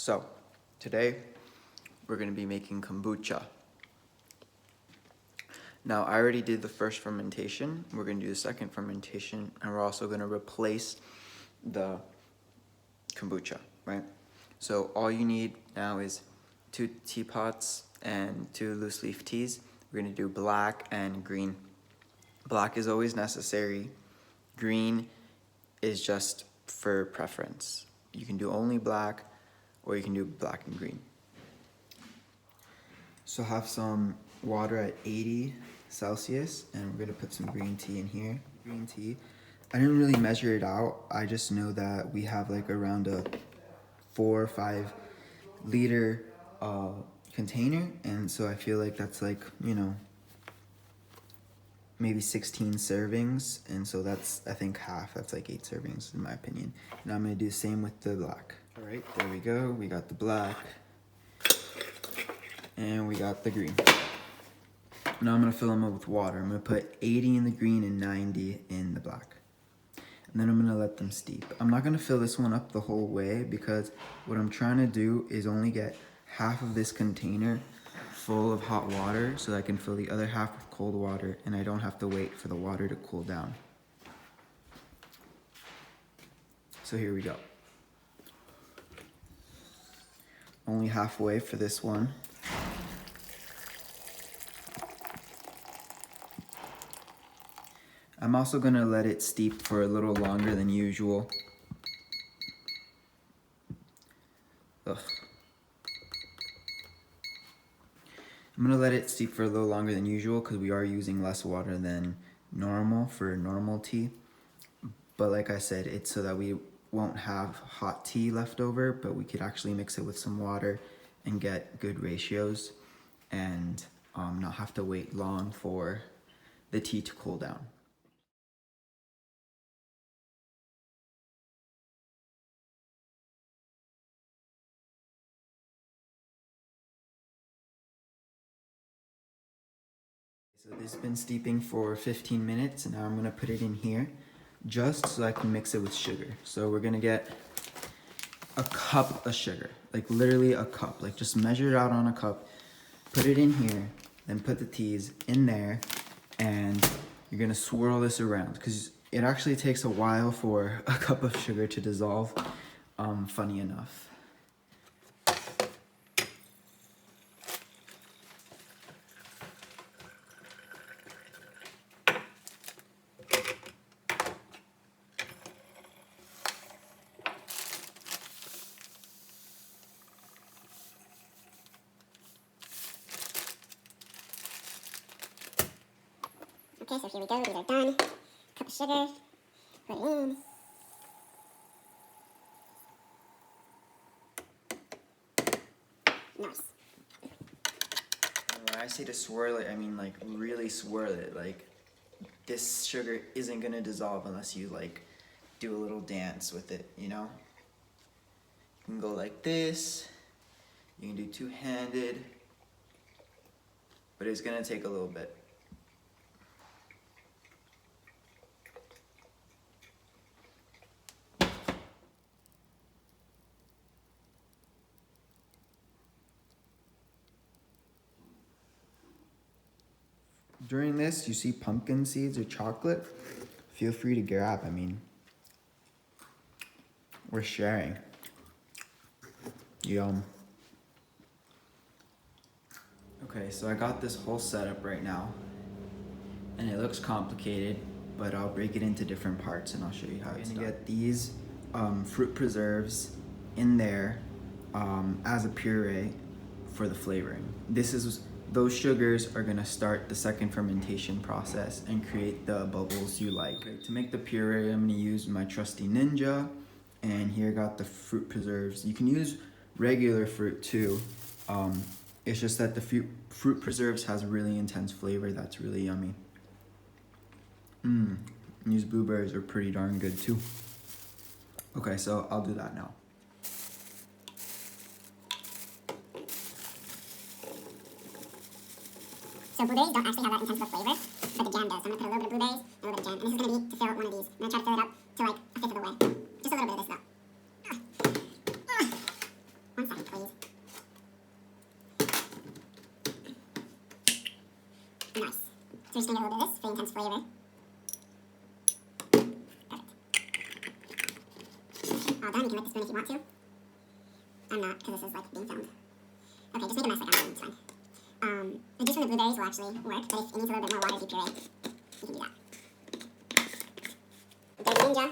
So, today we're going to be making kombucha. Now, I already did the first fermentation. We're going to do the second fermentation, and we're also going to replace the kombucha, right? So, all you need now is 2 teapots and 2 loose leaf teas. We're going to do black and green. Black is always necessary. Green is just for preference. You can do only black, or you can do black and green. So have some water at 80 Celsius, and we're gonna put some green tea in here. Green tea. I didn't really measure it out. I just know that we have like around a 4 or 5 liter container, and so I feel like that's like, you know, maybe 16 servings, and so that's, I think, half. That's like 8 servings in my opinion. Now I'm gonna do the same with the black. All right, there we go. We got the black and we got the green. Now I'm gonna fill them up with water. I'm gonna put 80 in the green and 90 in the black. And then I'm gonna let them steep. I'm not gonna fill this one up the whole way because what I'm trying to do is only get half of this container full of hot water so that I can fill the other half with cold water and I don't have to wait for the water to cool down. So here we go. Only halfway for this one. I'm also gonna let it steep for a little longer than usual. Ugh. I'm gonna let it steep for a little longer than usual because we are using less water than normal for normal tea. But like I said, it's so that we won't have hot tea left over, but we could actually mix it with some water and get good ratios and not have to wait long for the tea to cool down. So this has been steeping for 15 minutes, and now I'm gonna put it in here just so I can mix it with sugar. So we're gonna get a cup of sugar, like literally a cup. Like just measure it out on a cup, put it in here, then put the teas in there, and you're gonna swirl this around because it actually takes a while for a cup of sugar to dissolve, funny enough. Okay, so here we go, these are done. Cup of sugar, put it in. Nice. When I say to swirl it, I mean like really swirl it. Like this sugar isn't gonna dissolve unless you like do a little dance with it, you know? You can go like this, you can do two-handed, but it's gonna take a little bit. During this, you see pumpkin seeds or chocolate, feel free to grab. I mean, we're sharing. Yum. Okay, so I got this whole setup right now, and it looks complicated, but I'll break it into different parts and I'll show you how it's done. I'm gonna get these fruit preserves in there as a puree for the flavoring. Those sugars are gonna start the second fermentation process and create the bubbles you like. Okay, to make the puree, I'm gonna use my trusty Ninja, and here I got the fruit preserves. You can use regular fruit too. It's just that the fruit preserves has really intense flavor that's really yummy. These blueberries are pretty darn good too. Okay, so I'll do that now. So blueberries don't actually have that intense of a flavor, but the jam does. So I'm gonna put a little bit of blueberries and a little bit of jam. And this is gonna be to fill one of these. I'm gonna try to fill it up to like a fifth of the way. Just a little bit of this though. 1 second. So we're just gonna get a little bit of this for intense flavor. Perfect. All done. You can lick the spoon if you want to. I'm not, because this is like being filmed. Okay, just make a mess like I'm doing, it's fine. The juice from the blueberries will actually work, but if it needs a little bit more water to be puree, you can do that. Dirty Ninja.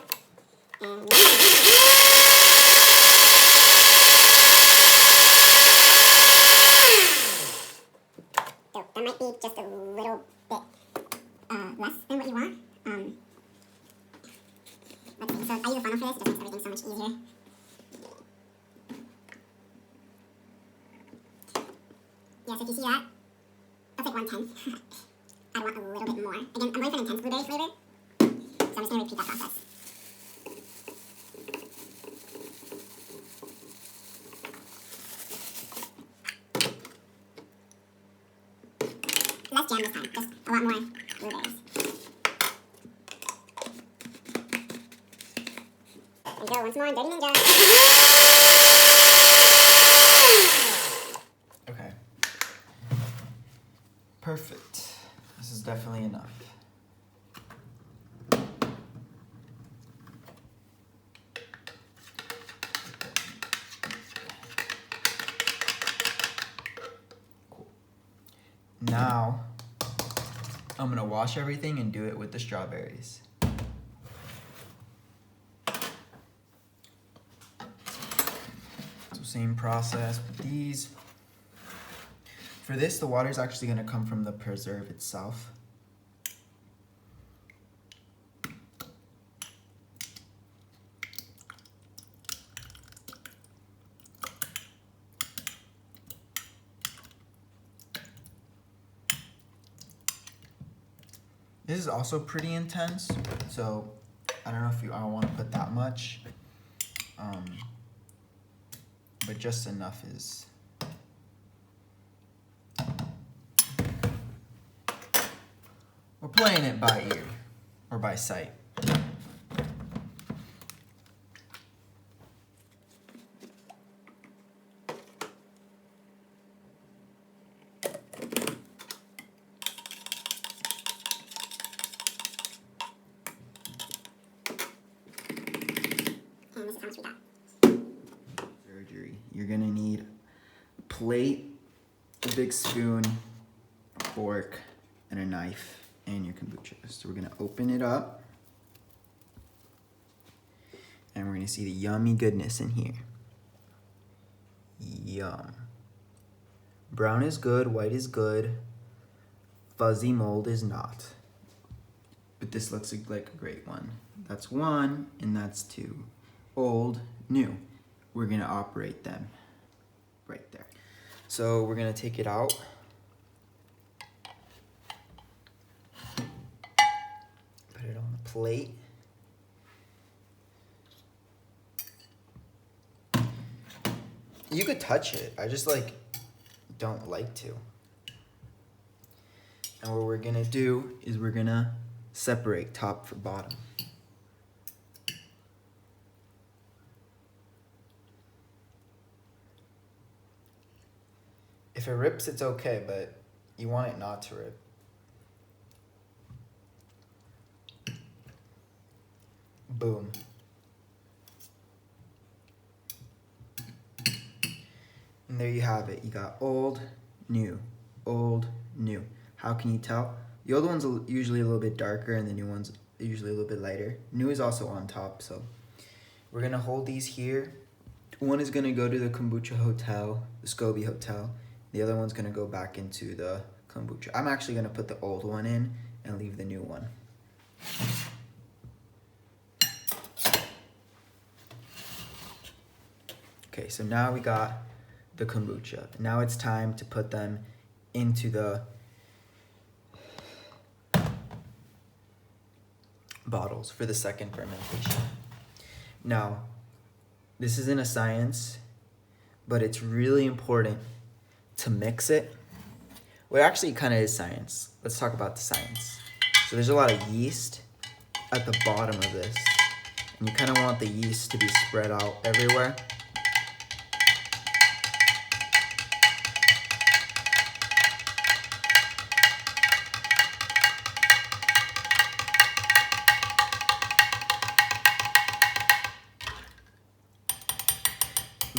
And so that might be just a little bit less than what you want. Let's see. So I use a funnel for this. It just makes everything so much easier. Yeah, so if you see that, that's like 1/10. I want a little bit more. Again, I'm going for an intense blueberry flavor, so I'm just going to repeat that process. Less jam this time, just a lot more blueberries. There we go, once more, Dirty Ninja. Okay. Perfect. This is definitely enough. Cool. Now, I'm gonna wash everything and do it with the strawberries. So same process with these. For this, the water is actually gonna come from the preserve itself. This is also pretty intense, so I don't know if I want to put that much, but just enough is. We're playing it by ear, or by sight. And this is how much we got. Surgery. You're gonna need a plate, a big spoon, a fork, and a knife, and your kombucha. So we're gonna open it up, and we're gonna see the yummy goodness in here. Yum. Brown is good, white is good, fuzzy mold is not. But this looks like a great one. That's one, and that's two. Old, new. We're gonna operate them right there. So we're gonna take it out. Put it on the plate. You could touch it. I just don't like to. And what we're gonna do is we're gonna separate top from bottom. If it rips, it's okay, but you want it not to rip. Boom. And there you have it. You got old, new, old, new. How can you tell? The old one's usually a little bit darker and the new one's usually a little bit lighter. New is also on top, so we're gonna hold these here. One is gonna go to the Kombucha Hotel, the Scobie Hotel. The other one's gonna go back into the kombucha. I'm actually gonna put the old one in and leave the new one. Okay, so now we got the kombucha. Now it's time to put them into the bottles for the second fermentation. Now, this isn't a science, but it's really important to mix it. Well, actually, it kind of is science. Let's talk about the science. So there's a lot of yeast at the bottom of this, and you kind of want the yeast to be spread out everywhere.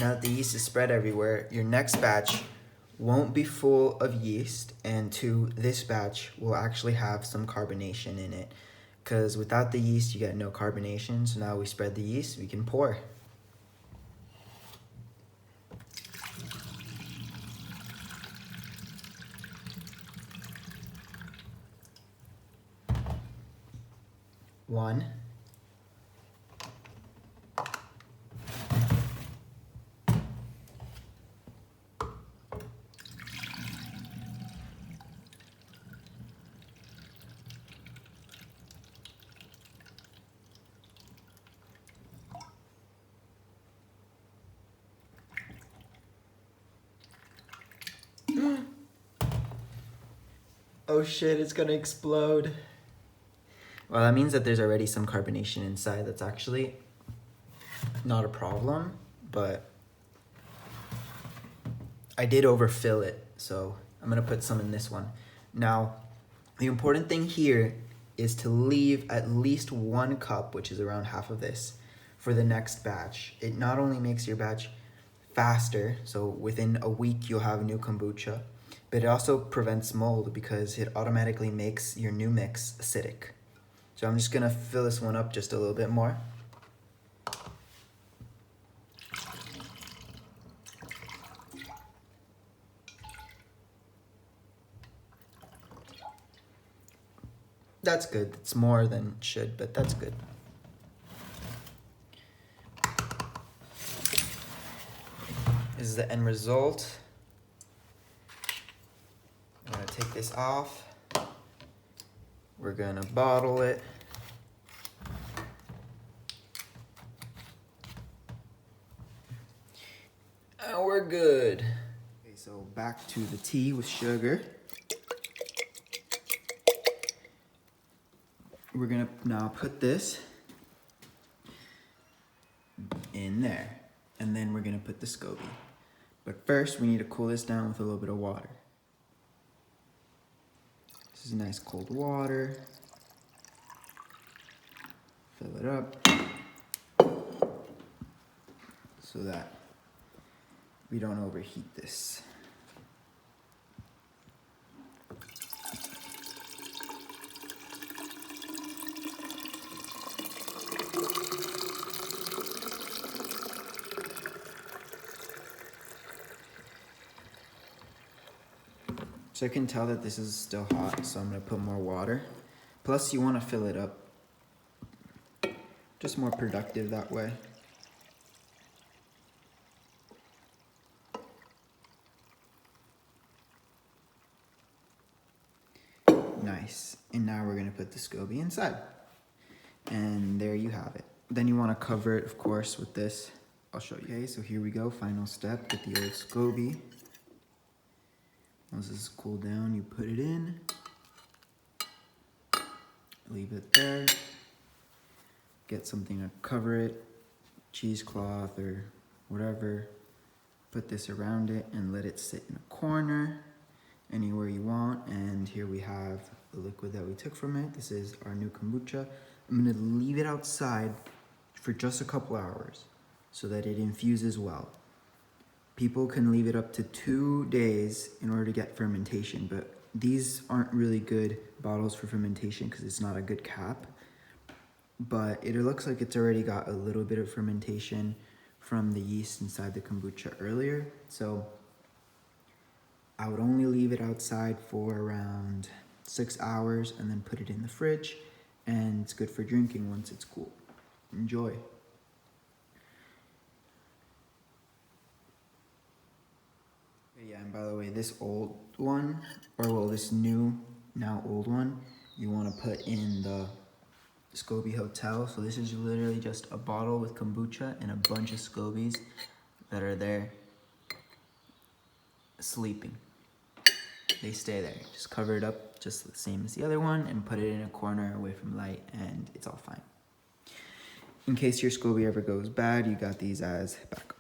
Now that the yeast is spread everywhere, your next batch won't be full of yeast, and this batch will actually have some carbonation in it. Because without the yeast, you get no carbonation. So now we spread the yeast, we can pour. One. Oh shit, it's gonna explode. Well, that means that there's already some carbonation inside. That's actually not a problem, but I did overfill it, so I'm gonna put some in this one. Now, the important thing here is to leave at least 1 cup, which is around half of this, for the next batch. It not only makes your batch faster, so within a week you'll have new kombucha, but it also prevents mold because it automatically makes your new mix acidic. So I'm just gonna fill this one up just a little bit more. That's good. It's more than it should, but that's good. This is the end result. I'm gonna take this off. We're gonna bottle it. And we're good. Okay, so back to the tea with sugar. We're gonna now put this in there, and then we're gonna put the SCOBY. But first, we need to cool this down with a little bit of water. This is nice cold water. Fill it up so that we don't overheat this. So I can tell that this is still hot, so I'm gonna put more water. Plus you wanna fill it up. Just more productive that way. Nice. And now we're gonna put the SCOBY inside. And there you have it. Then you wanna cover it, of course, with this. I'll show you. Okay, so here we go, final step, get the old SCOBY. Once this is cooled down, you put it in, leave it there, get something to cover it, cheesecloth or whatever, put this around it and let it sit in a corner, anywhere you want. And here we have the liquid that we took from it. This is our new kombucha. I'm gonna leave it outside for just a couple hours so that it infuses well. People can leave it up to 2 days in order to get fermentation, but these aren't really good bottles for fermentation because it's not a good cap. But it looks like it's already got a little bit of fermentation from the yeast inside the kombucha earlier. So I would only leave it outside for around 6 hours and then put it in the fridge, and it's good for drinking once it's cool. Enjoy. Yeah, and by the way, this old one, or well, this new, now old one, you want to put in the SCOBY Hotel. So this is literally just a bottle with kombucha and a bunch of SCOBYs that are there sleeping. They stay there. Just cover it up just the same as the other one and put it in a corner away from light, and it's all fine. In case your SCOBY ever goes bad, you got these as backup.